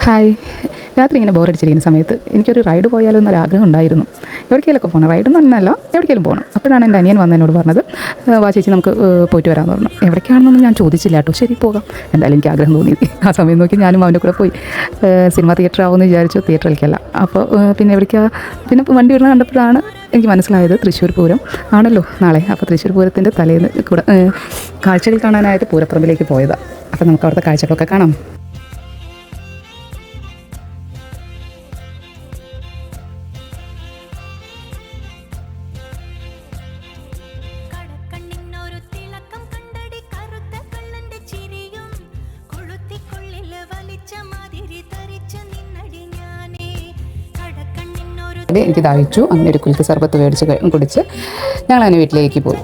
Hi. രാത്രി ഇങ്ങനെ ബോറടിച്ചിരിക്കുന്ന സമയത്ത് എനിക്കൊരു റൈഡ് പോയാലോ എന്നൊരു ആഗ്രഹം ഉണ്ടായിരുന്നു. എവിടേക്കെങ്കിലൊക്കെ പോകണം, റൈഡ് എന്ന് പറഞ്ഞാലോ എവിടേക്കെങ്കിലും പോകണം. അപ്പോഴാണ് എൻ്റെ അനിയൻ വന്ന് എന്നോട് പറഞ്ഞത്, വാ ചേച്ചി നമുക്ക് പോയിട്ട് വരാമെന്ന് പറഞ്ഞു. എവിടേക്കാണെന്നൊന്നും ഞാൻ ചോദിച്ചില്ല കേട്ടോ. ശരി പോകാം, എന്തായാലും എനിക്ക് ആഗ്രഹം തോന്നി. ആ സമയം നോക്കി ഞാനും അവൻ്റെ കൂടെ പോയി. സിനിമ തിയേറ്റർ ആവുമെന്ന് വിചാരിച്ചു, തിയേറ്ററിലേക്കല്ല. അപ്പോൾ പിന്നെ എവിടേക്കാണ്, പിന്നെ വണ്ടി വിടുന്ന കണ്ടപ്പോഴാണ് എനിക്ക് മനസ്സിലായത് തൃശ്ശൂർ പൂരം ആണല്ലോ നാളെ. അപ്പോൾ തൃശ്ശൂർ പൂരത്തിൻ്റെ തലേന്ന് കൂടെ കാഴ്ചകൾ കാണാനായിട്ട് പൂരപ്പറമ്പിലേക്ക് പോയതാണ്. അപ്പോൾ നമുക്ക് അവിടുത്തെ കാഴ്ചകളൊക്കെ കാണാം. എനിക്ക് ദാഹിച്ചു. അങ്ങനെ ഒരു കുൽക്ക് സർബത്ത് മേടിച്ച് കുടിച്ച് ഞങ്ങളങ്ങനെ വീട്ടിലേക്ക് പോയി.